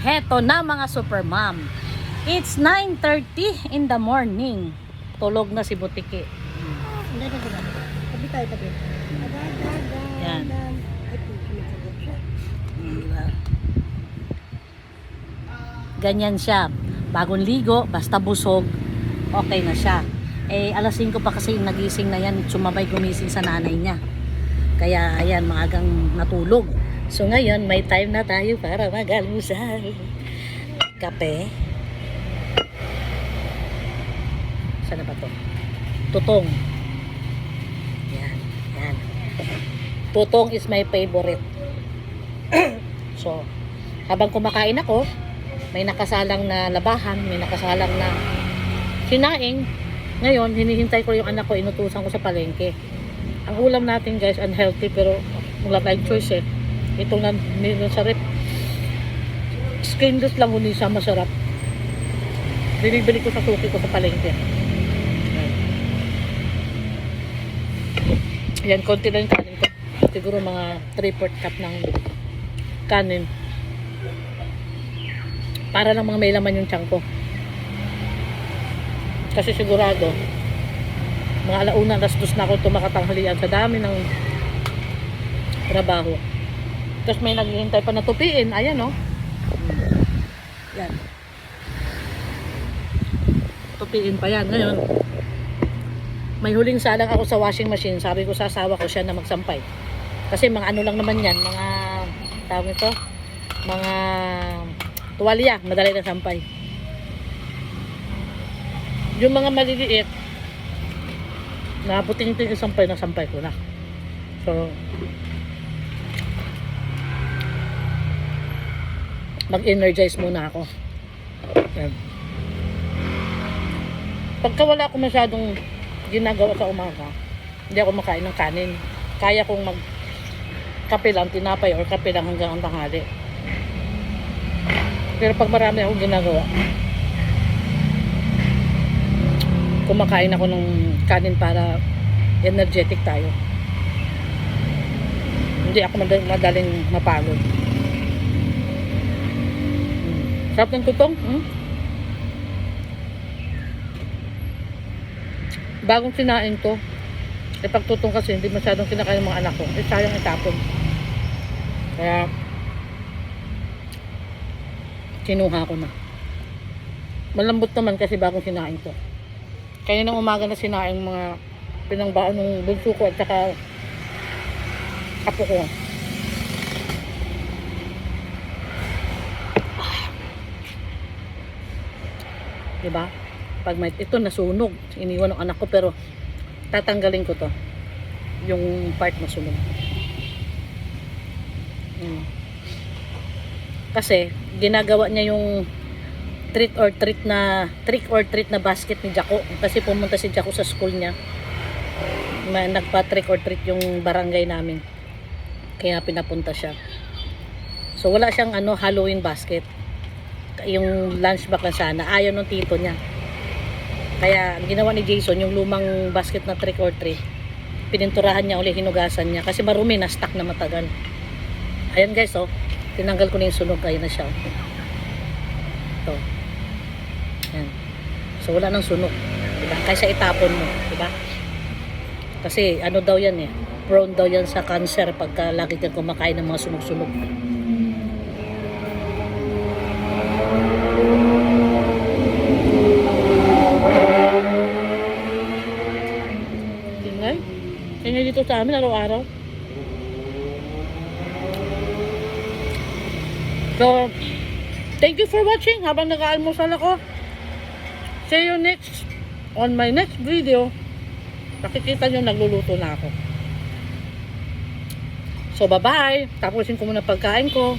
Heto na mga super mom. It's 9:30 in the morning. Tulog na si Butiki. Tabi tayo, tabi. Yan. Ganyan siya. Bagong ligo, basta busog, okay na siya. Eh, alas 5 pa kasi nagising na yan, sumabay gumising sa nanay niya. Kaya, ayan, maagang natulog. So, ngayon, may time na tayo para mag-almusal. Kape. Saan na ba to? Tutong. Yan, yan. Tutong is my favorite. So, habang kumakain ako, may nakasalang na labahan, may nakasalang na sinaing. Ngayon, hinihintay ko yung anak ko, inutusan ko sa palengke. Ang ulam natin guys, unhealthy, pero wala tayong choice eh. Itong sa rep. Skinless lang huni sa masarap. Binibili ko sa suki ko sa palengke. Yan, konti lang yung kanin ko. Siguro mga 3/4 cup ng kanin. Para lang mga may laman yung tiyan ko. Kasi sigurado, mga alauna, alas 2 na ako tumakatanghalian sa dami ng trabaho. Tapos may naghihintay pa na tupiin. Ayan o. Yan. Tupiin pa yan. Ngayon, may huling salang ako sa washing machine. Sabi ko sa asawa ko siya na magsampay. Kasi mga ano lang naman yan. Mga, tawag ito, mga tuwalya. Madali na sampay. Yung mga maliliit, na puting-ting sampay na sampay ko na. So, mag-energize muna ako. Yan. Pagka wala ako masyadong ginagawa sa umaga, hindi ako makain ng kanin. Kaya kong kape lang, tinapay or kape lang hanggang ang tanghali. Pero pag marami akong ginagawa, kumakain ako ng kanin para energetic tayo. Hindi ako madaling mapagod. Sarap ng tutong. Bagong sinain to. E pag tutong kasi hindi masyadong kinakain ng mga anak ko. Eh sayang itapon. Kaya kinuha ko na. Malambot naman kasi bagong sinain to. Kaya nang umaga na sinaing mga pinangbaan ng bunso ko at saka apo ko. Diba? Pag may ito nasunog, iniwan ng anak ko pero tatanggalin ko to. Yung part na sunog. Kasi ginagawa niya yung trick or treat na basket ni Jaco. Kasi pumunta si Jaco sa school niya. Nagpa trick or treat yung barangay namin. Kaya pinapunta siya. So wala siyang Halloween basket. Yung lunch bag na sana, ayaw ng tito niya. Kaya ginawa ni Jason yung lumang basket na trick or treat. Pininturahan niya uli, hinugasan niya. Kasi marumi na, stuck na matagal. Ayan guys, oh. Tinanggal ko na yung sunog. Ayan na siya. Ito. Ayan. So wala nang sunog. Diba? Kaysa itapon mo. Diba? Kasi ano daw yan eh. Prone daw yan sa cancer pagka lagi kang kumakain ng mga sunog-sunog. Kaya dito sa amin araw-araw. So, thank you for watching habang nag-aalmusal ako. See you next on my next video. Nakikita nyo nagluluto na ako. So, bye-bye. Tapusin ko muna pagkain ko.